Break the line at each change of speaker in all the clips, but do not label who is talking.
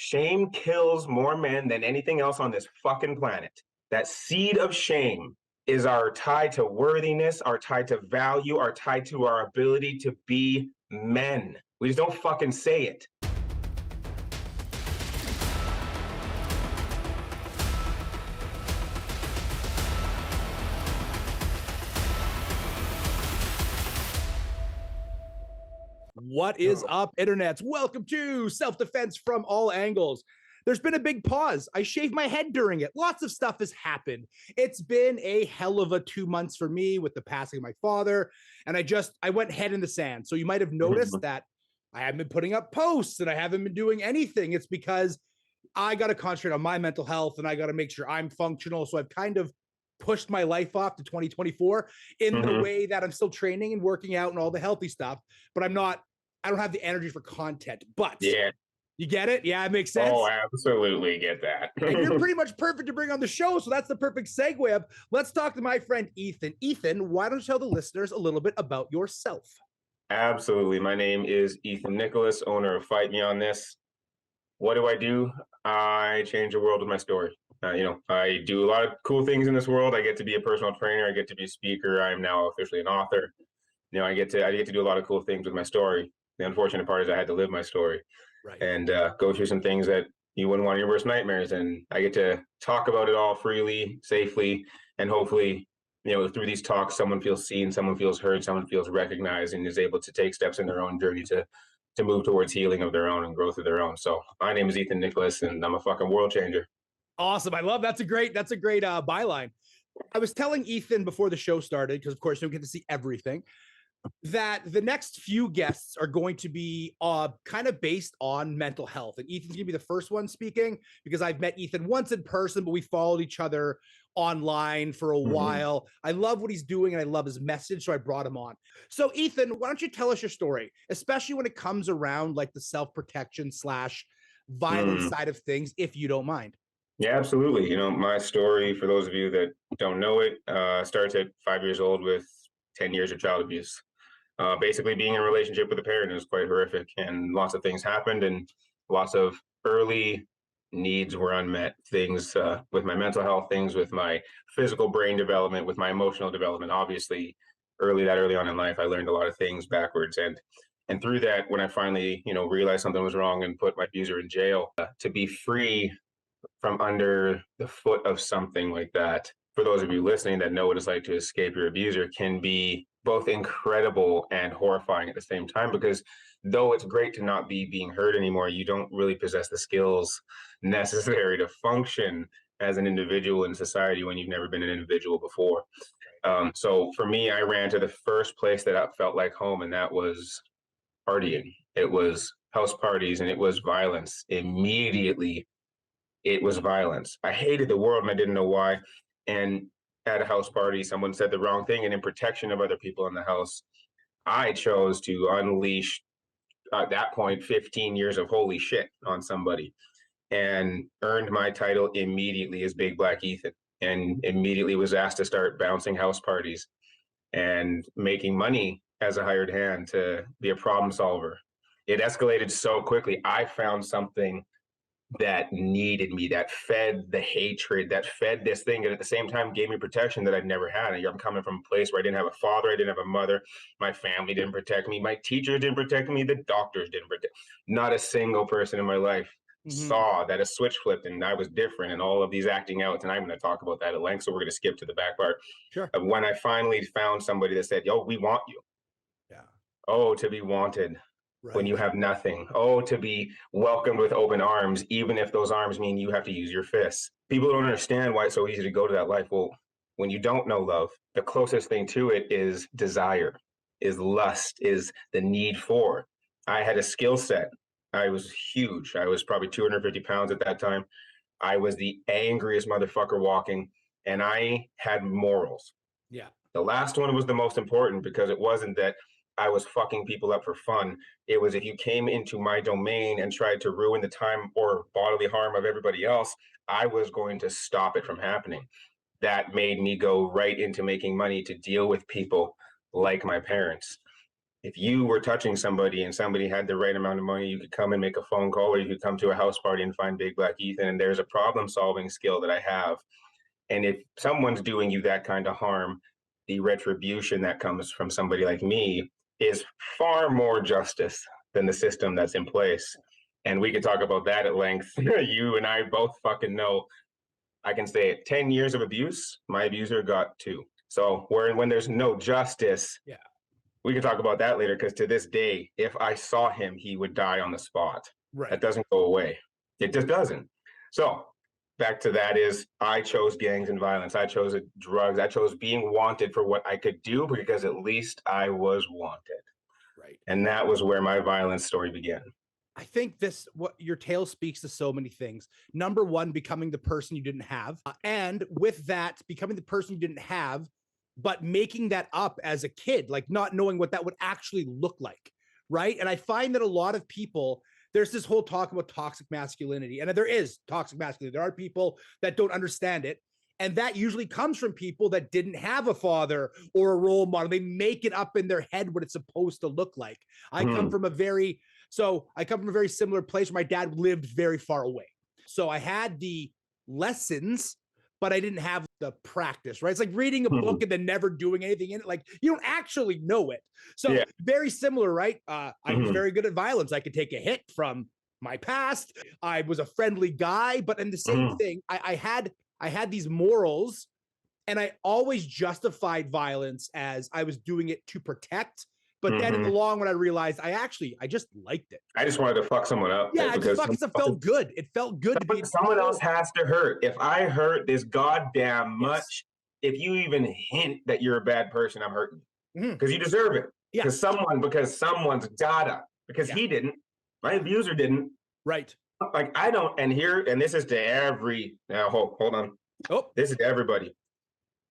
Shame kills more men than anything else on this fucking planet. That seed of shame is our tie to worthiness, our tie to value, our tie to our ability to be men. We just don't fucking say it.
What is up, internets? Welcome to Self-Defense from All Angles. There's been a big pause. I shaved my head during it. Lots of stuff has happened. It's been a hell of a 2 months for me with the passing of my father. And I went head in the sand. So you might have noticed that I haven't been putting up posts and I haven't been doing anything. It's because I got to concentrate on my mental health and I got to make sure I'm functional. So I've kind of pushed my life off to 2024 in the way that I'm still training and working out and all the healthy stuff, but I don't have the energy for content. But
yeah,
you get it? Yeah, it makes sense.
Oh, absolutely get that.
And you're pretty much perfect to bring on the show. So that's the perfect segue of let's talk to my friend Ethan. Ethan, why don't you tell the listeners a little bit about yourself?
Absolutely. My name is Ethan Nicolas, owner of FightMeOnThis. What do? I change the world with my story. I do a lot of cool things in this world. I get to be a personal trainer. I get to be a speaker. I am now officially an author. I get to do a lot of cool things with my story. The unfortunate part is I had to live my story, right, and go through some things that you wouldn't want in your worst nightmares. And I get to talk about it all freely, safely, and hopefully, through these talks, someone feels seen, someone feels heard, someone feels recognized, and is able to take steps in their own journey to move towards healing of their own and growth of their own. So my name is Ethan Nicolas, and I'm a fucking world changer.
Awesome. I love that's a great byline. I was telling Ethan before the show started, because of course you don't get to see everything, that the next few guests are going to be kind of based on mental health. And Ethan's gonna be the first one speaking because I've met Ethan once in person, but we followed each other online for a while. I love what he's doing and I love his message, so I brought him on. So Ethan, why don't you tell us your story, especially when it comes around like the self-protection / violence side of things, if you don't mind.
Yeah, absolutely. My story, for those of you that don't know it, starts at 5 years old with 10 years of child abuse. Basically being in a relationship with a parent is quite horrific, and lots of things happened and lots of early needs were unmet. Things with my mental health, things with my physical brain development, with my emotional development. Obviously, early on in life, I learned a lot of things backwards. And through that, when I finally, realized something was wrong and put my abuser in jail, to be free from under the foot of something like that, for those of you listening that know what it's like to escape your abuser, can be both incredible and horrifying at the same time, because though it's great to not be being hurt anymore, you don't really possess the skills necessary to function as an individual in society when you've never been an individual before. So for me, I ran to the first place that felt like home, and that was partying. It was house parties and it was violence. Immediately, it was violence. I hated the world and I didn't know why. And at a house party, someone said the wrong thing, and in protection of other people in the house, I chose to unleash, at that point, 15 years of holy shit on somebody, and earned my title immediately as Big Black Ethan, and immediately was asked to start bouncing house parties and making money as a hired hand to be a problem solver. It escalated so quickly. I found something that needed me, that fed the hatred, that fed this thing, and at the same time gave me protection that I'd never had. And I'm coming from a place where I didn't have a father, I didn't have a mother, my family didn't protect me, my teachers didn't protect me, the doctors didn't protect. Not a single person in my life saw that a switch flipped and I was different, and all of these acting outs. And I'm going to talk about that at length, so we're going to skip to the back part.
Sure.
When I finally found somebody that said, "Yo, we want you."
Yeah.
Oh, to be wanted. Right. When you have nothing. Oh, to be welcomed with open arms, even if those arms mean you have to use your fists. People don't understand why it's so easy to go to that life. Well, when you don't know love, the closest thing to it is desire, is lust, is the need for. I had a skill set. I was huge. I was probably 250 pounds at that time. I was the angriest motherfucker walking, and I had morals.
Yeah.
The last one was the most important, because it wasn't that I was fucking people up for fun. It was, if you came into my domain and tried to ruin the time or bodily harm of everybody else, I was going to stop it from happening. That made me go right into making money to deal with people like my parents. if you were touching somebody and somebody had the right amount of money, you could come and make a phone call, or you could come to a house party and find Big Black Ethan. And there's a problem solving skill that I have. And if someone's doing you that kind of harm, the retribution that comes from somebody like me is far more justice than the system that's in place. And we could talk about that at length. You and I both fucking know. I can say it, 10 years of abuse, my abuser got 2. So when there's no justice,
yeah,
we can talk about that later, because to this day, if I saw him, he would die on the spot.
right.
That doesn't go away. It just doesn't. So back to that is, I chose gangs and violence. I chose drugs. I chose being wanted for what I could do, because at least I was wanted.
Right.
And that was where my violence story began.
I think what your tale speaks to so many things. Number one, becoming the person you didn't have. And with that, becoming the person you didn't have, but making that up as a kid, like not knowing what that would actually look like. Right. And I find that a lot of people, there's this whole talk about toxic masculinity, and there is toxic masculinity. There are people that don't understand it. And that usually comes from people that didn't have a father or a role model. They make it up in their head what it's supposed to look like. I come from a very similar place where my dad lived very far away. So I had the lessons, but I didn't have the practice, right? It's like reading a book and then never doing anything in it. Like, you don't actually know it. So yeah. Very similar, right? I was very good at violence. I could take a hit from my past. I was a friendly guy, but in the same thing, I had these morals, and I always justified violence as I was doing it to protect. But then in the long run, I realized I just liked it.
I just wanted to fuck someone up.
Yeah, it felt good. It felt good to be.
Someone else has to hurt. If I hurt this goddamn much, if you even hint that you're a bad person, I'm hurting you. Because you deserve it. Yeah. Because someone's gotta. Because he didn't. My abuser didn't.
Right.
Like, I don't, and this is to every, now hold on. Oh, this is to everybody.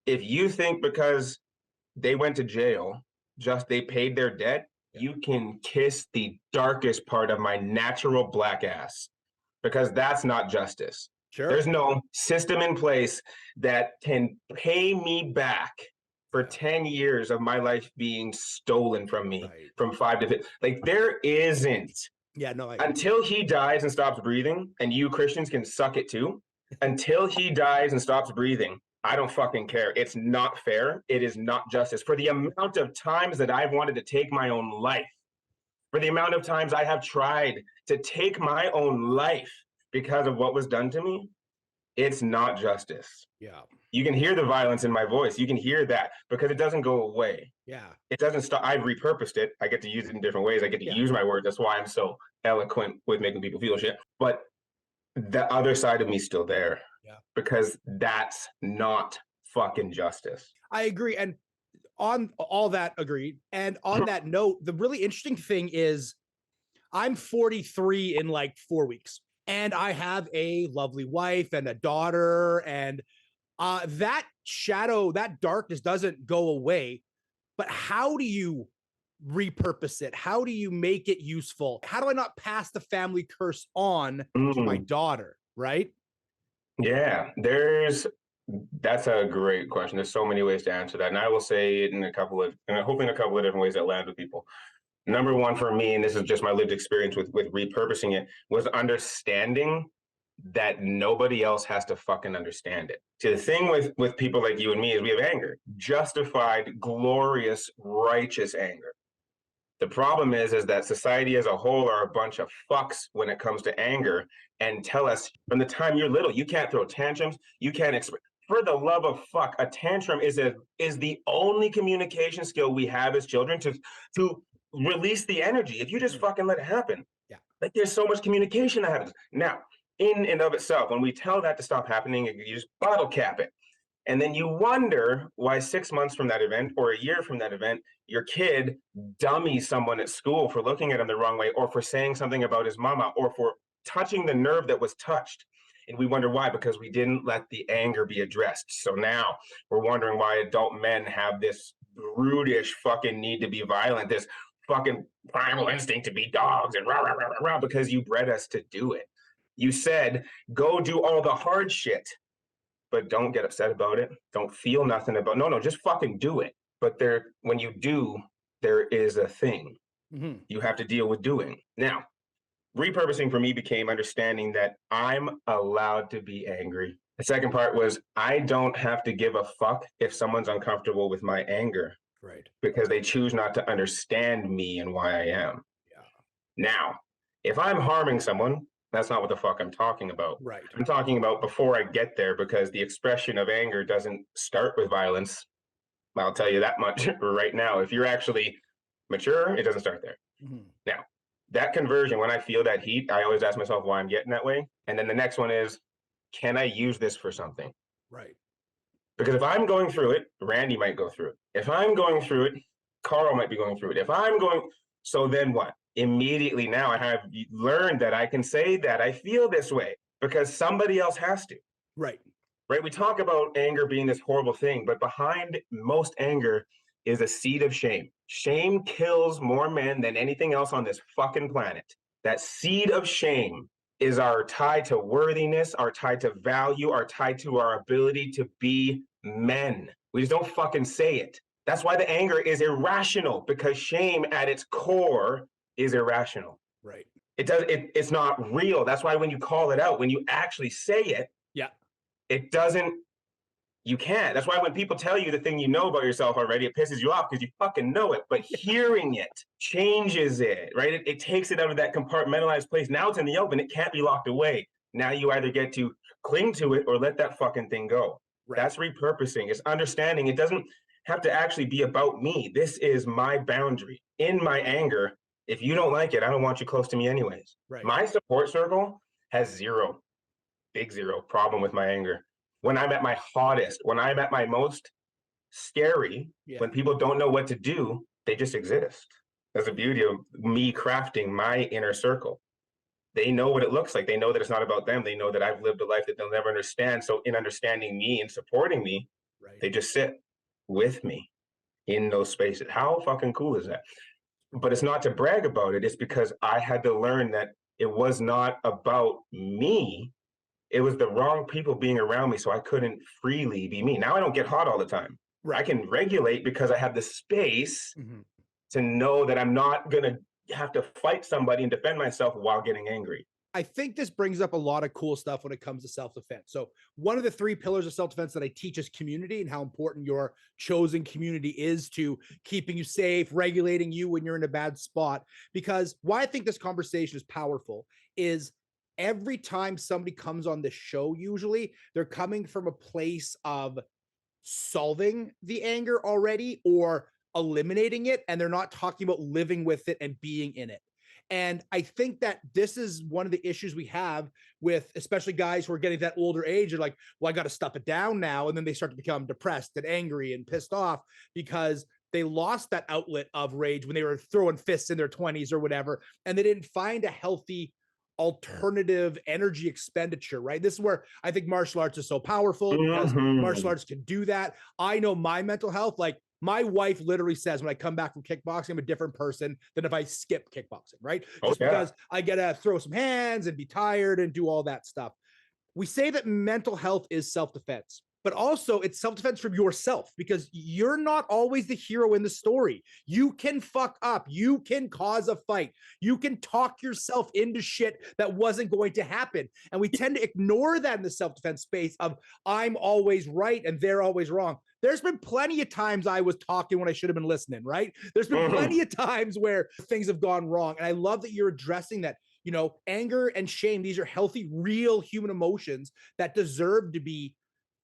If you think because they went to jail, just they paid their debt, you can kiss the darkest part of my natural black ass, because that's not justice. Sure. There's no system in place that can pay me back for 10 years of my life being stolen from me from 5 to 50. Like, there isn't.
Yeah, no.
Until he dies and stops breathing, and you Christians can suck it too, until he dies and stops breathing, I don't fucking care. It's not fair. It is not justice. For the amount of times that I've wanted to take my own life, for the amount of times I have tried to take my own life because of what was done to me, it's not justice.
Yeah.
You can hear the violence in my voice. You can hear that, because it doesn't go away.
Yeah.
It doesn't stop. I've repurposed it. I get to use it in different ways. I get to use my words. That's why I'm so eloquent with making people feel shit. But the other side of me is still there.
Yeah.
Because that's not fucking justice.
I agree. And on all that, agreed. And on that note, the really interesting thing is I'm 43 in like 4 weeks. And I have a lovely wife and a daughter, and that shadow, that darkness doesn't go away. But how do you repurpose it? How do you make it useful? How do I not pass the family curse on to my daughter, right?
Yeah, that's a great question. There's so many ways to answer that. And I will say it hopefully in a couple of different ways that land with people. Number one for me, and this is just my lived experience with repurposing it, was understanding that nobody else has to fucking understand it. See, the thing with people like you and me is we have anger, justified, glorious, righteous anger. The problem is that society as a whole are a bunch of fucks when it comes to anger, and tell us from the time you're little, you can't throw tantrums, you can't express. For the love of fuck, a tantrum is the only communication skill we have as children to release the energy. If you just fucking let it happen, like, there's so much communication that happens. Now, in and of itself, when we tell that to stop happening, you just bottle cap it. And then you wonder why 6 months from that event or a year from that event, your kid dummies someone at school for looking at him the wrong way, or for saying something about his mama, or for touching the nerve that was touched. And we wonder why, because we didn't let the anger be addressed. So now we're wondering why adult men have this brutish fucking need to be violent, this fucking primal instinct to be dogs and rah, rah, rah, rah, rah, because you bred us to do it. You said, go do all the hard shit, but don't get upset about it. Don't feel nothing about, no, just fucking do it. But when you do, there is a thing
Mhm.
you have to deal with doing. Now, repurposing for me became understanding that I'm allowed to be angry. The second part was I don't have to give a fuck if someone's uncomfortable with my anger
Right.
because they choose not to understand me and why I am.
Yeah.
Now, if I'm harming someone, that's not what the fuck I'm talking about.
Right.
I'm talking about before I get there because the expression of anger doesn't start with violence. I'll tell you that much right now. If you're actually mature, it doesn't start there.
Mhm.
Now, that conversion, when I feel that heat, I always ask myself why I'm getting that way. And then the next one is, can I use this for something?
Right.
Because if I'm going through it, Randy might go through it. If I'm going through it, Carl might be going through it. If I'm going, so then what? Immediately now I have learned that I can say that I feel this way because somebody else has to.
Right.
Right? We talk about anger being this horrible thing, but behind most anger is a seed of shame. Shame kills more men than anything else on this fucking planet. That seed of shame is our tie to worthiness, our tie to value, our tie to our ability to be men. We just don't fucking say it. That's why the anger is irrational, because shame at its core is irrational.
Right.
It's not real. That's why when you call it out, when you actually say it,
Yeah.
it doesn't, you can't. That's why when people tell you the thing you know about yourself already, it pisses you off because you fucking know it. But hearing it changes it, right? It takes it out of that compartmentalized place. Now it's in the open. It can't be locked away. Now you either get to cling to it or let that fucking thing go.
Right.
That's repurposing. It's understanding it doesn't have to actually be about me. This is my boundary. In my anger, if you don't like it, I don't want you close to me anyways.
Right.
My support circle has zero, big zero problem with my anger. When I'm at my hottest, when I'm at my most scary,
Yeah.
when people don't know what to do, they just exist. That's the beauty of me crafting my inner circle. They know what it looks like. They know that it's not about them. They know that I've lived a life that they'll never understand. So in understanding me and supporting me,
Right.
they just sit with me in those spaces. How fucking cool is that? But it's not to brag about it. It's because I had to learn that it was not about me. It was the wrong people being around me, so I couldn't freely be me. Now I don't get hot all the time.
Right.
I can regulate because I have the space
Mhm.
to know that I'm not going to have to fight somebody and defend myself while getting angry.
I think this brings up a lot of cool stuff when it comes to self-defense. So one of the 3 pillars of self-defense that I teach is community, and how important your chosen community is to keeping you safe, regulating you when you're in a bad spot. Because why I think this conversation is powerful is every time somebody comes on this show, usually they're coming from a place of solving the anger already or eliminating it, and they're not talking about living with it and being in it. And I think that this is one of the issues we have with especially guys who are getting that older age. They're like, well, I got to stuff it down now. And then they start to become depressed and angry and pissed off because they lost that outlet of rage when they were throwing fists in their 20s or whatever. And they didn't find a healthy alternative energy expenditure, right? This is where I think martial arts is so powerful because martial arts can do that. I know my mental health, like my wife literally says when I come back from kickboxing, I'm a different person than if I skip kickboxing, right? Just because I get to throw some hands and be tired and do all that stuff. We say that mental health is self-defense, but also it's self-defense from yourself because you're not always the hero in the story. You can fuck up. You can cause a fight. You can talk yourself into shit that wasn't going to happen. And we tend to ignore that in the self-defense space of I'm always right and they're always wrong. There's been plenty of times I was talking when I should have been listening, right? There's been plenty of times where things have gone wrong. And I love that you're addressing that. You know, anger and shame, these are healthy, real human emotions that deserve to be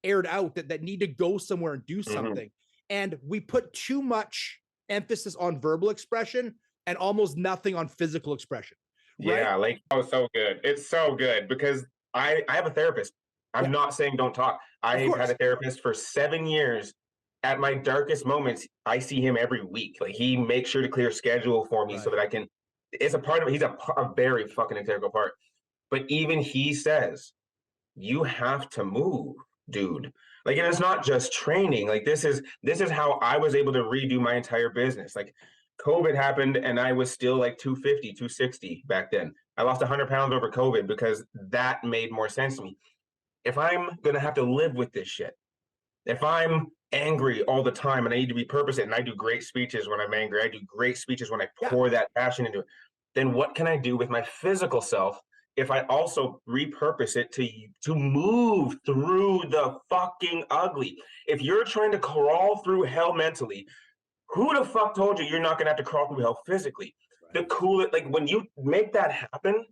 aired out, that need to go somewhere and do something. And we put too much emphasis on verbal expression and almost nothing on physical expression. Right?
Yeah, like, oh, so good. It's so good because I have a therapist. I'm not saying don't talk. I've had a therapist for 7 years. At my darkest moments, I see him every week. Like he makes sure to clear schedule for me so that I can, it's a part of it. He's a very fucking integral part. But even he says, you have to move, dude. Like, and it's not just training. Like this is how I was able to redo my entire business. Like COVID happened and I was still like 250, 260 back then. I lost 100 pounds over COVID because that made more sense to me. If I'm going to have to live with this shit, If I'm angry all the time and I need to repurpose it, and I do great speeches when I'm angry, I do great speeches when I pour that passion into it, then what can I do with my physical self if I also repurpose it to move through the fucking ugly? If you're trying to crawl through hell mentally, who the fuck told you you're not gonna have to crawl through hell physically? The coolest, like when you make that happen,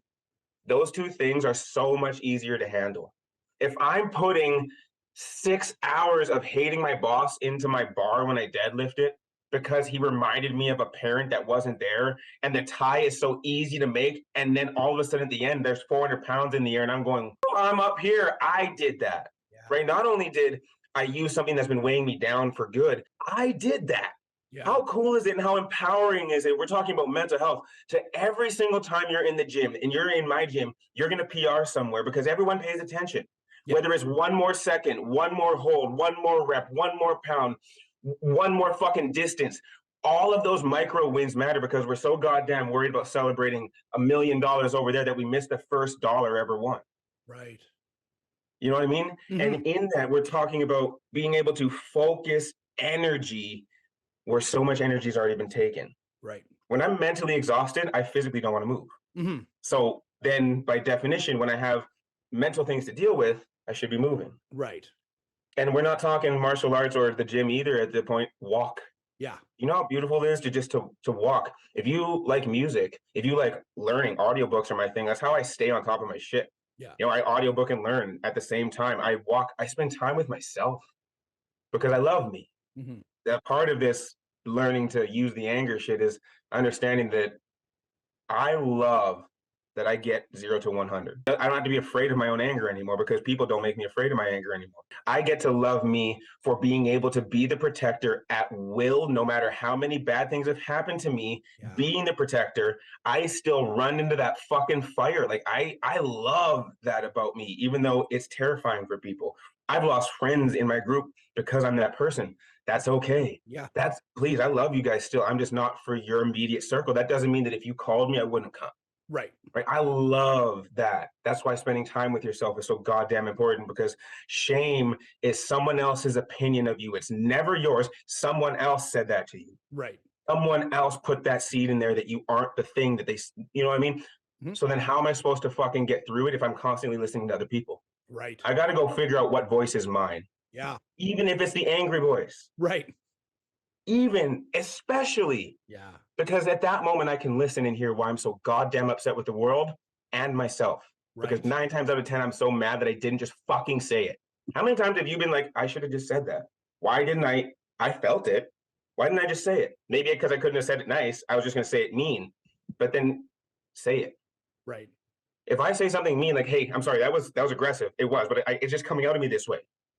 those two things are so much easier to handle. If I'm putting 6 hours of hating my boss into my bar when I deadlift it because he reminded me of a parent that wasn't there, and the tie is so easy to make, and then all of a sudden at the end there's 400 pounds in the air and I'm going, oh, I'm up here, I did that. Right? Not only did I use something that's been weighing me down for good, I did that. How cool is it and how empowering is it? We're talking about mental health. To every single time you're in the gym and you're in my gym, you're going to PR somewhere because everyone pays attention. Whether it's one more second, one more hold, one more rep, one more pound, one more fucking distance. All of those micro wins matter because we're so goddamn worried about celebrating $1 million over there that we missed the first dollar ever won.
Right.
You know what I mean? And in that, we're talking about being able to focus energy where so much energy has already been taken.
Right.
When I'm mentally exhausted, I physically don't want to move. So then by definition, when I have mental things to deal with, I should be moving.
Right.
And we're not talking martial arts or the gym either at the point, walk.
Yeah.
You know how beautiful it is to just to walk. If you like music, if you like learning, audiobooks are my thing. That's how I stay on top of my shit.
Yeah.
You know, I audiobook and learn at the same time. I walk, I spend time with myself because I love me. That part of this learning to use the anger shit is understanding that I love that I get 0 to 100. I don't have to be afraid of my own anger anymore because people don't make me afraid of my anger anymore. I get to love me for being able to be the protector at will, no matter how many bad things have happened to me. Being the protector, I still run into that fucking fire. Like I love that about me, even though it's terrifying for people. I've lost friends in my group because I'm that person. That's okay. Please, I love you guys still. I'm just not for your immediate circle. That doesn't mean that if you called me, I wouldn't come. Right. I love that. That's why spending time with yourself is so goddamn important, because shame is someone else's opinion of you. It's never yours. Someone else said that to you. Right. Someone else put that seed in there that you aren't the thing that they, you know what I mean? So then how am I supposed to fucking get through it if I'm constantly listening to other people? Right. I got to go figure out what voice is mine. Yeah. Even if it's the angry voice. Right. Even, especially. Yeah. Because at that moment I can listen and hear why I'm so goddamn upset with the world and myself. Right. Because 9 times out of 10, I'm so mad that I didn't just fucking say it. How many times have you been like, I should have just said that? Why didn't I felt it. Why didn't I just say it? Maybe because I couldn't have said it nice. I was just going to say it mean, but then say it. Right. If I say something mean, like, hey, I'm sorry, that was aggressive. It was, but it's just coming out of me this way.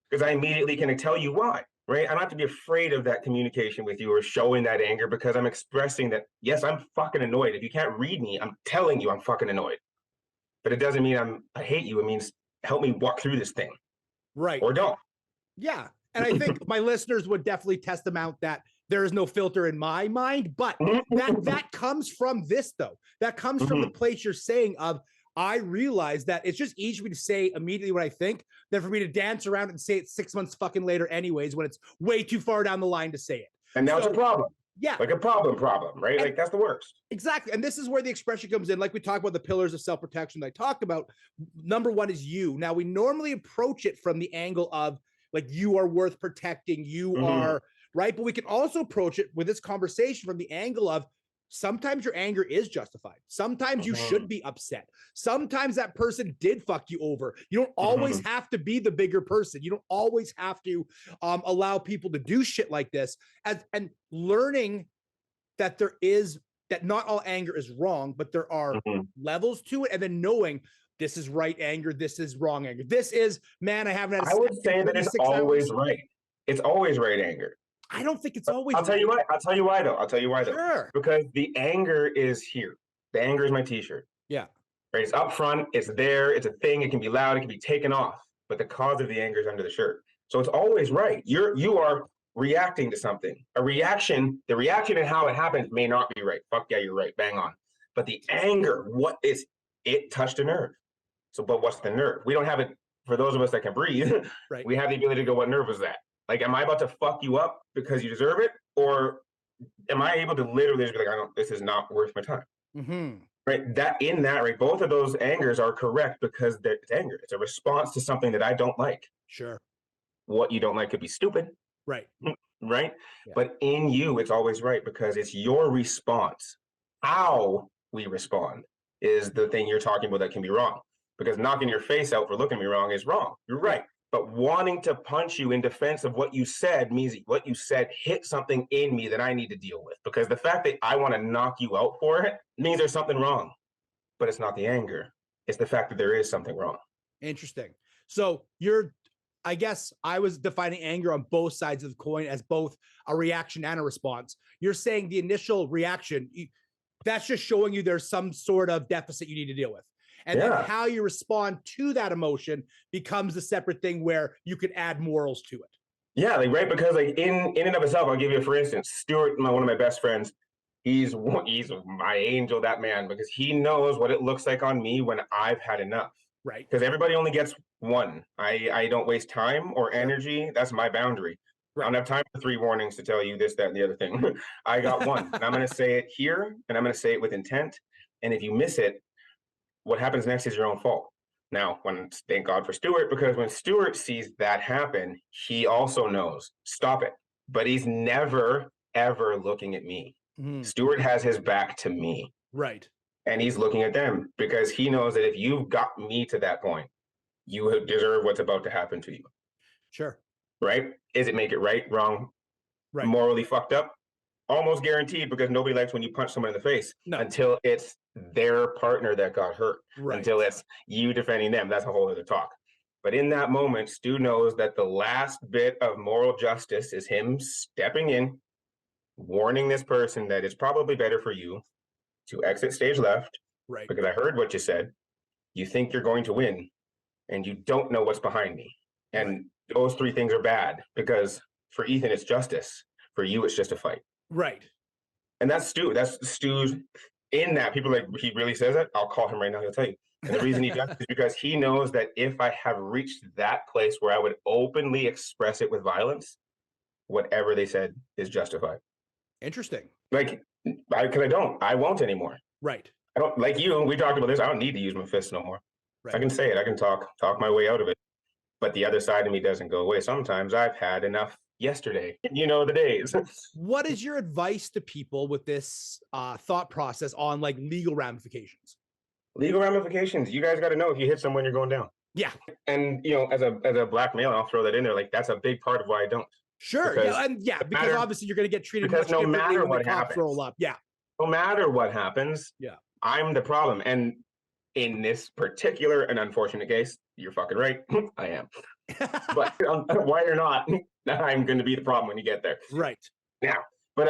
Because I immediately can tell you why, right? I don't have to be afraid of that communication with you or showing that anger, because I'm expressing that, yes, I'm fucking annoyed. If you can't read me, I'm telling you I'm fucking annoyed. But it doesn't mean I hate you. It means help me walk through this thing. Right. Or don't. Yeah. And I think my listeners would definitely test them out that there is no filter in my mind, but that comes from this though. That comes from the place you're saying of, I realize that it's just easier for me to say immediately what I think than for me to dance around and say it 6 months fucking later anyways, when it's way too far down the line to say it. And now it's a problem. Yeah. Like a problem, right? Like that's the worst. Exactly. And this is where the expression comes in. Like we talked about the pillars of self-protection that I talked about. Number one is you. Now we normally approach it from the angle of like, you are worth protecting. You are right. But we can also approach it with this conversation from the angle of, sometimes your anger is justified. Sometimes you should be upset. Sometimes that person did fuck you over. You don't always have to be the bigger person. You don't always have to allow people to do shit like this. And learning that that not all anger is wrong, but there are levels to it. And then knowing this is right anger, this is wrong anger. This is, man, I haven't had I would say that it's always right. It's always right anger. I don't think it's always. I'll tell you why though. Sure. Because the anger is here. The anger is my t-shirt. Yeah. Right. It's up front. It's there. It's a thing. It can be loud. It can be taken off. But the cause of the anger is under the shirt. So it's always right. You are reacting to something. The reaction and how it happens may not be right. Fuck yeah, you're right. Bang on. But the anger, it touched a nerve. So, but what's the nerve? We don't have it. For those of us that can breathe, right. We have the ability to go, what nerve was that? Like, am I about to fuck you up because you deserve it? Or am I able to literally just be like, this is not worth my time?
Mm-hmm.
Right. Right. Both of those angers are correct because it's anger. It's a response to something that I don't like.
Sure.
What you don't like could be stupid.
Right.
Right.
Yeah.
But in you, it's always right because it's your response. How we respond is the thing you're talking about that can be wrong. Because knocking your face out for looking at me wrong is wrong. You're right.
Yeah.
But wanting to punch you in defense of what you said means what you said hit something in me that I need to deal with. Because the fact that I want to knock you out for it means there's something wrong. But it's not the anger. It's the fact that there is something wrong.
Interesting. So I guess I was defining anger on both sides of the coin as both a reaction and a response. You're saying the initial reaction, that's just showing you there's some sort of deficit you need to deal with. And then how you respond to that emotion becomes a separate thing where you can add morals to it.
Yeah, like, right, because like in and of itself, I'll give you for instance, Stuart, one of my best friends, he's my angel, that man, because he knows what it looks like on me when I've had enough.
Right.
Because everybody only gets one. I don't waste time or energy. That's my boundary. Right. I don't have time for 3 warnings to tell you this, that, and the other thing. I got one. And I'm going to say it here, and I'm going to say it with intent. And if you miss it, what happens next is your own fault. Now, thank God for Stuart, because when Stuart sees that happen, he also knows, stop it. But he's never, ever looking at me. Stuart has his back to me.
Right.
And he's looking at them because he knows that if you've got me to that point, you deserve what's about to happen to you.
Sure.
Right? Is it make it right, wrong, right, morally fucked up? Almost guaranteed, because nobody likes when you punch someone in the face until it's their partner that got hurt. Right. Until it's you defending them. That's a whole other talk. But in that moment, Stu knows that the last bit of moral justice is him stepping in, warning this person that it's probably better for you to exit stage left. Right. Because I heard what you said. You think you're going to win, and you don't know what's behind me. And those 3 things are bad, because for Ethan, it's justice. For you, it's just a fight. Right. And that's Stu. That's Stu's in that. People are like, he really says that? I'll call him right now. He'll tell you. And the reason he does is because he knows that if I have reached that place where I would openly express it with violence, whatever they said is justified. Interesting. Like, because I won't anymore. Right. I don't, like you, we talked about this. I don't need to use my fists no more. Right. I can say it. I can talk my way out of it. But the other side of me doesn't go away. Sometimes I've had enough yesterday, the days. What is your advice to people with this thought process on like legal ramifications? Legal ramifications. You guys got to know if you hit someone, you're going down. Yeah. And, as a black male, I'll throw that in there. Like, that's a big part of why I don't. Sure. Because obviously you're going to get treated much differently no matter what happens. Roll up. Yeah. No matter what happens. Yeah. I'm the problem. And in this particular and unfortunate case, you're fucking right. I am. But why or not, I'm going to be the problem when you get there. Right. Now, but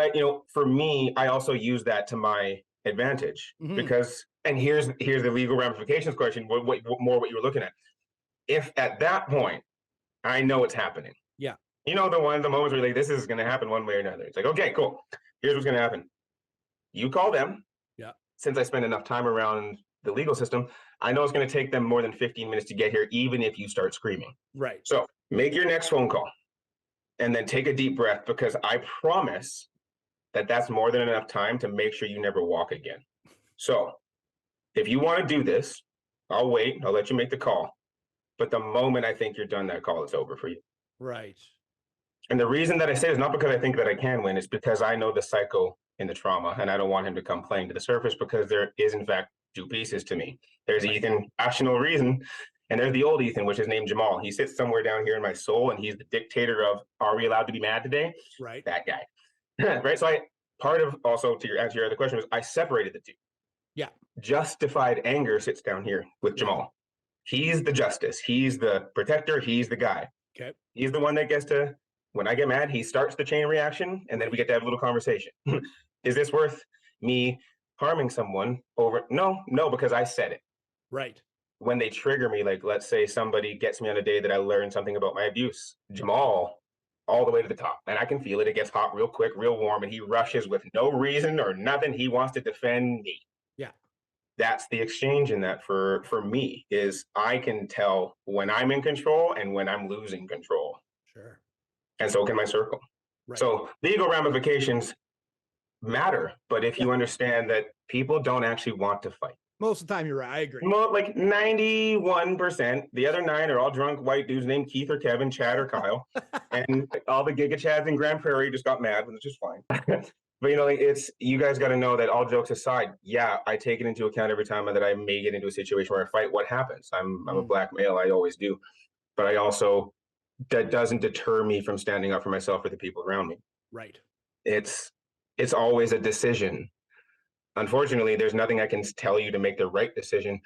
for me, I also use that to my advantage because, and here's the legal ramifications question. What you were looking at? If at that point, I know it's happening. Yeah. The moments where you're like, this is going to happen one way or another. It's like, okay, cool. Here's what's going to happen. You call them. Yeah. Since I spend enough time around the legal system, I know it's going to take them more than 15 minutes to get here, even if you start screaming. Right. So make your next phone call and then take a deep breath, because I promise that that's more than enough time to make sure you never walk again. So if you want to do this, I'll wait. I'll let you make the call. But the moment I think you're done that call, it's over for you. Right. And the reason that I say it is not because I think that I can win. It's because I know the psycho in the trauma, and I don't want him to come playing to the surface, because there is, in fact, 2 pieces to me. There's Ethan, rational reason, and there's the old Ethan, which is named Jamal. He sits somewhere down here in my soul, and he's the dictator of, are we allowed to be mad today? Right. That guy. Right. So part of also to answer your other question was I separated the 2. Yeah. Justified anger sits down here with Jamal. He's the justice. He's the protector. He's the guy. Okay. He's the one that gets to, when I get mad, he starts the chain reaction, and then we get to have a little conversation. Is this worth me harming someone over? No, because I said it. Right. When they trigger me, like let's say somebody gets me on a day that I learned something about my abuse, Jamal, all the way to the top. And I can feel it. It gets hot real quick, real warm, and he rushes with no reason or nothing. He wants to defend me. Yeah. That's the exchange in that for me, is I can tell when I'm in control and when I'm losing control. Sure. and so can my circle.
Right.
So legal ramifications matter, but if you understand that people don't actually want to fight.
Most of the time, you're right. I agree.
Well, like 91%. The other 9 are all drunk white dudes named Keith or Kevin, Chad or Kyle. And all the Giga Chads in Grand Prairie just got mad, which is fine. But you know, like, it's, you guys got to know that, all jokes aside, yeah, I take it into account every time that I may get into a situation where I fight. What happens? I'm a black male. I always do. But I also, that doesn't deter me from standing up for myself or the people around me.
Right.
It's always a decision. Unfortunately, there's nothing I can tell you to make the right decision,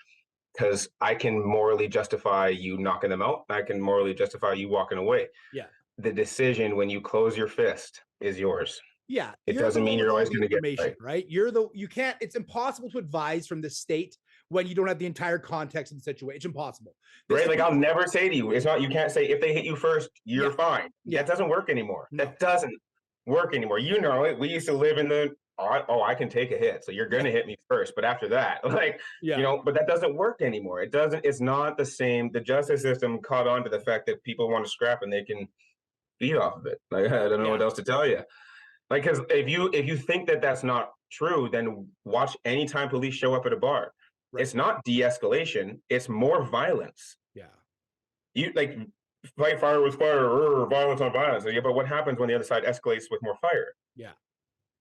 because I can morally justify you knocking them out. I can morally justify you walking away.
Yeah.
The decision when you close your fist is yours.
Yeah.
It doesn't mean you're always going to get it
right. You can't, it's impossible to advise from the state when you don't have the entire context of the situation. It's impossible.
Right? Like, I'll never say to you, it's not, you can't say if they hit you first, you're fine. That doesn't work anymore. No. That doesn't work anymore. You know it. We used to live in the, I can take a hit, so you're going to hit me first. But after that, like, you know, but that doesn't work anymore. It doesn't, it's not the same. The justice system caught on to the fact that people want to scrap and they can feed off of it. Like, I don't know what else to tell you. Like, because if you think that that's not true, then watch any time police show up at a bar. Right. It's not de-escalation. It's more violence. Yeah. You, like, fight fire with fire, violence on violence. Yeah, but what happens when the other side escalates with more fire? Yeah.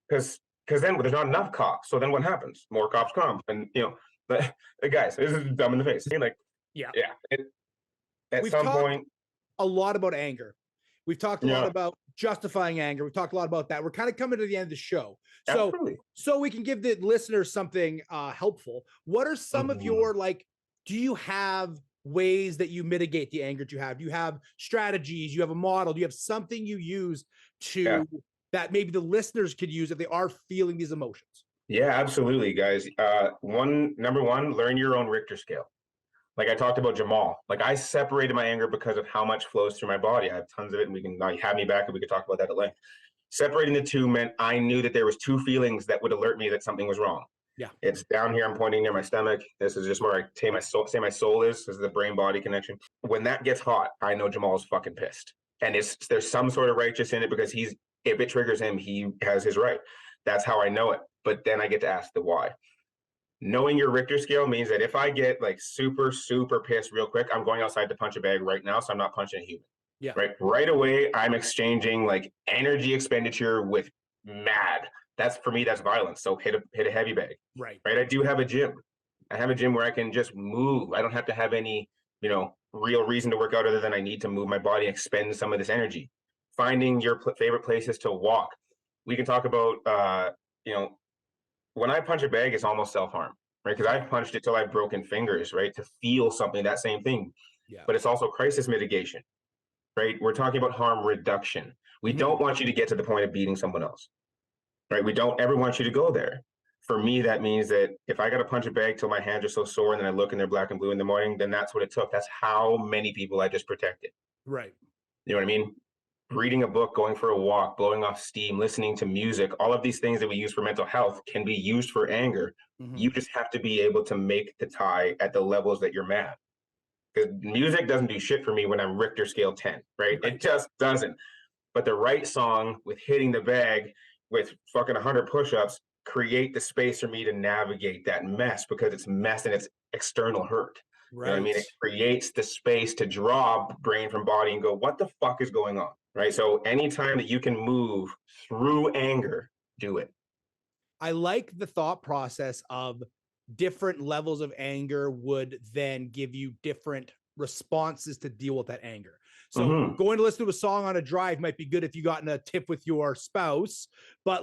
Because then there's not enough cops. So then what happens? More cops come. And, you know, but, guys, this is dumb in the face. Like, at some point.
A lot about anger. We've talked a lot about justifying anger. We've talked a lot about that. We're kind of coming to the end of the show. So we can give the listeners something helpful. What are some of your, like, do you have ways that you mitigate the anger that you have? Do you have strategies? You have a model? Do you have something you use to that maybe the listeners could use if they are feeling these emotions?
Yeah, absolutely, guys. Number one, learn your own Richter scale. Like I talked about Jamal, like I separated my anger because of how much flows through my body. I have tons of it, and we can have me back and we could talk about that at length. Separating the two meant I knew that there was 2 feelings that would alert me that something was wrong. Yeah. It's down here. I'm pointing near my stomach. This is just where I say my soul is. This is the brain body connection. When that gets hot, I know Jamal's fucking pissed. And there's some sort of righteous in it, because if it triggers him, he has his right. That's how I know it. But then I get to ask the why. Knowing your Richter scale means that if I get like super, super pissed real quick, I'm going outside to punch a bag right now. So I'm not punching a human. Yeah. Right away, I'm exchanging like energy expenditure with mad. For me, that's violence. So hit a heavy bag. Right. I do have a gym. I have a gym where I can just move. I don't have to have any, real reason to work out other than I need to move my body and expend some of this energy. Finding your favorite places to walk. We can talk about, when I punch a bag, it's almost self-harm, right? Because I've punched it till I've broken fingers, right? To feel something, that same thing. Yeah. But it's also crisis mitigation, right? We're talking about harm reduction. We don't want you to get to the point of beating someone else, right? We don't ever want you to go there. For me, that means that if I got to punch a bag till my hands are so sore and then I look and they're black and blue in the morning, then that's what it took. That's how many people I just protected. Right. You know what I mean? Reading a book, going for a walk, blowing off steam, listening to music, all of these things that we use for mental health can be used for anger. You just have to be able to make the tie at the levels that you're mad. Because music doesn't do shit for me when I'm Richter scale 10, right? It just doesn't. But the right song with hitting the bag with fucking 100 push-ups create the space for me to navigate that mess, because it's mess and it's external hurt. Right. You know what I mean? It creates the space to draw brain from body and go, what the fuck is going on? Right. So anytime that you can move through anger, do it.
I like the thought process of different levels of anger would then give you different responses to deal with that anger. So going to listen to a song on a drive might be good if you got in a tip with your spouse, but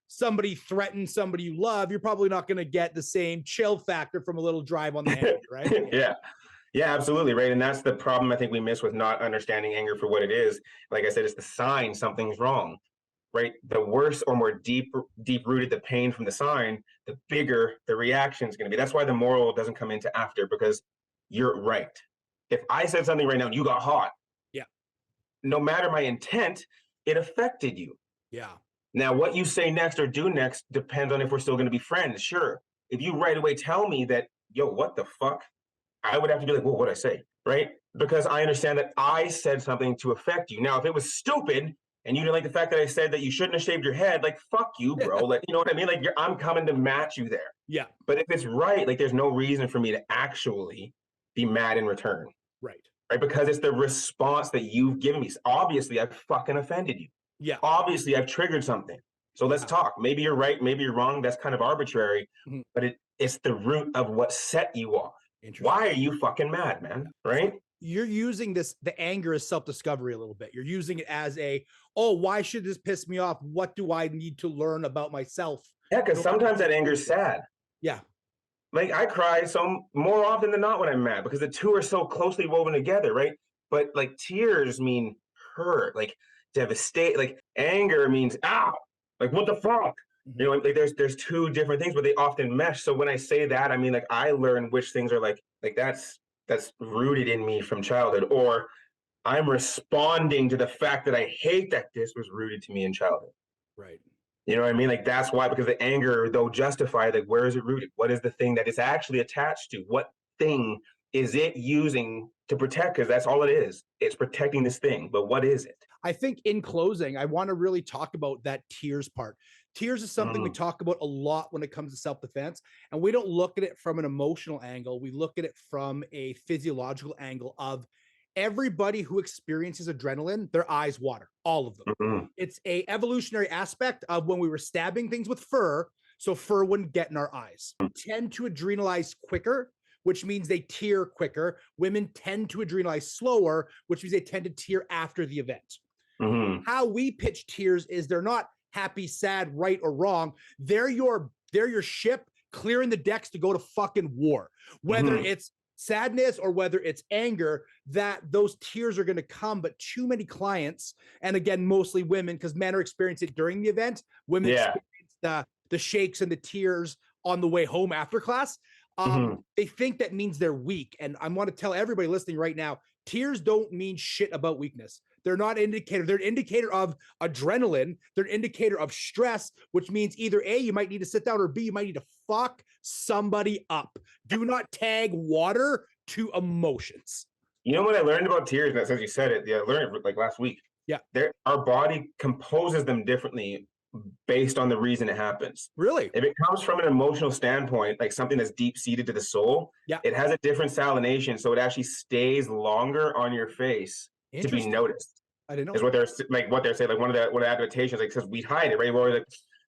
somebody threatened somebody you love, you're probably not going to get the same chill factor from a little drive on the anger, right?
Yeah, absolutely. Right. And that's the problem I think we miss with not understanding anger for what it is. Like I said, it's the sign something's wrong, right? The worse or more deep rooted the pain from the sign, the bigger the reaction is going to be. That's why the moral doesn't come into after, because you're right. If I said something right now and you got hot, no matter my intent, it affected you. Yeah. Now, what you say next or do next depends on if we're still going to be friends. Sure. If you right away tell me that, yo, what the fuck? I would have to be like, well, what'd I say? Right? because I understand that I said something to affect you. Now, if it was stupid and you didn't like the fact that I said that you shouldn't have shaved your head, like, fuck you, bro. Like, you know what I mean? Like, I'm coming to match you there.
Yeah.
But if it's right, like, there's no reason for me to actually be mad in return.
Right.
Right? Because it's the response that you've given me. Obviously, I've fucking offended you.
Yeah.
Obviously, I've triggered something. So let's talk. Maybe you're right. Maybe you're wrong. That's kind of arbitrary. But it's the root of what set you off. Why are you fucking mad, man? Right?
You're using the anger as self-discovery a little bit. You're using it as oh, why should this piss me off? What do I need to learn about myself?
Yeah, because sometimes that anger is sad.
Yeah.
Like, I cry so more often than not when I'm mad because the two are so closely woven together, right? But like, tears mean hurt, like devastate, like anger means ow, like what the fuck? You know, like there's two different things, but they often mesh. So when I say that, I mean, like, I learn which things are like that's rooted in me from childhood, or I'm responding to the fact that I hate that this was rooted to me in childhood.
Right.
You know what I mean? Like, that's why, because the anger, though justified, like, where is it rooted? What is the thing that it's actually attached to? What thing is it using to protect? Because that's all it is. It's protecting this thing. But what is it?
I think in closing, I want to really talk about that tears part. Tears is something we talk about a lot when it comes to self-defense, and we don't look at it from an emotional angle. We look at it from a physiological angle of everybody who experiences adrenaline, their eyes water, all of them. It's a evolutionary aspect of when we were stabbing things with fur, so fur wouldn't get in our eyes. We tend to adrenalize quicker, which means they tear quicker. Women tend to adrenalize slower, which means they tend to tear after the event. How we pitch tears is they're not happy, sad, right or wrong. They're your ship clearing the decks to go to fucking war. Whether it's sadness or whether it's anger, that those tears are going to come. But too many clients, and again, mostly women, because men are experiencing it during the event, women experience the shakes and the tears on the way home after class. They think that means they're weak. And I want to tell everybody listening right now, tears don't mean shit about weakness. They're not an indicator. They're an indicator of adrenaline. They're an indicator of stress, which means either A, you might need to sit down, or B, you might need to fuck somebody up. Do not tag water to emotions.
You know what I learned about tears? And since you said it, I learned it like last week.
Yeah.
Our body composes them differently based on the reason it happens.
Really?
If it comes from an emotional standpoint, like something that's deep-seated to the soul, it has a different salination, so it actually stays longer on your face to be noticed.
I didn't know.
Is what they're saying. Like, one of the adaptations, like, says we hide it, right? Where like,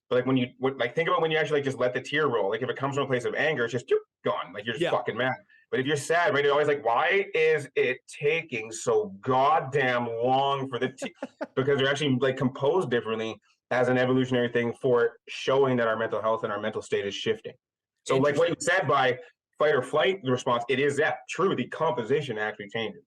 but like when you think about when you actually like just let the tear roll. Like, if it comes from a place of anger, it's just gone. Like, you're just fucking mad. But if you're sad, right, it's always like, why is it taking so goddamn long for the because they're actually like composed differently as an evolutionary thing for showing that our mental health and our mental state is shifting. So like what you said by fight or flight response, it is that true. The composition actually changes.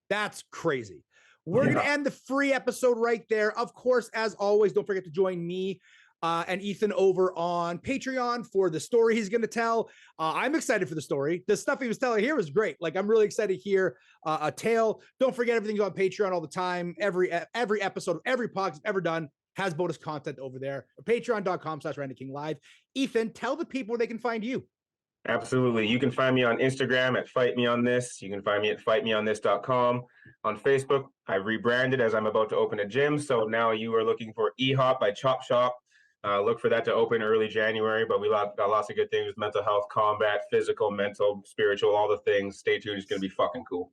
That's crazy. We're going to end the free episode right there. Of course, as always, don't forget to join me and Ethan over on Patreon for the story he's going to tell. I'm excited for the story. The stuff he was telling here was great. Like, I'm really excited to hear a tale. Don't forget, everything's on Patreon all the time. Every episode of every podcast I've ever done has bonus content over there. Patreon.com/RandyKingLive. Ethan, tell the people where they can find you.
Absolutely. You can find me on Instagram at FightMeOnThis. You can find me at FightMeOnThis.com. On Facebook, I rebranded as I'm about to open a gym. So now you are looking for EHOP by Chop Shop. Look for that to open early January, but we got lots of good things: mental health, combat, physical, mental, spiritual, all the things. Stay tuned. It's going to be fucking cool.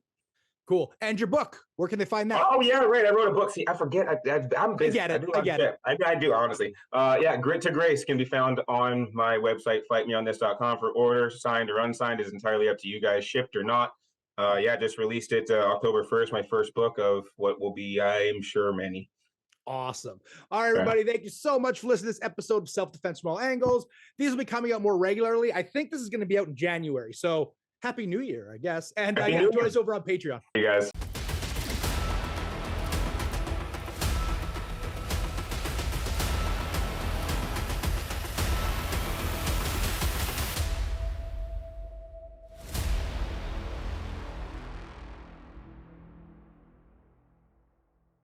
Cool. And your book, where can they find that?
Oh, yeah, right. I wrote a book. See, I forget. I'm busy.
I get it.
I do, honestly. Grit to Grace can be found on my website, FightMeOnThis.com, for orders. Signed or unsigned is entirely up to you guys, shipped or not. Just released it October 1st, my first book of what will be, I'm sure, many.
Awesome. All right, everybody. Thank you so much for listening to this episode of Self-Defense from All Angles. These will be coming out more regularly. I think this is going to be out in January. So Happy New Year, I guess. And join us over on Patreon.
You guys.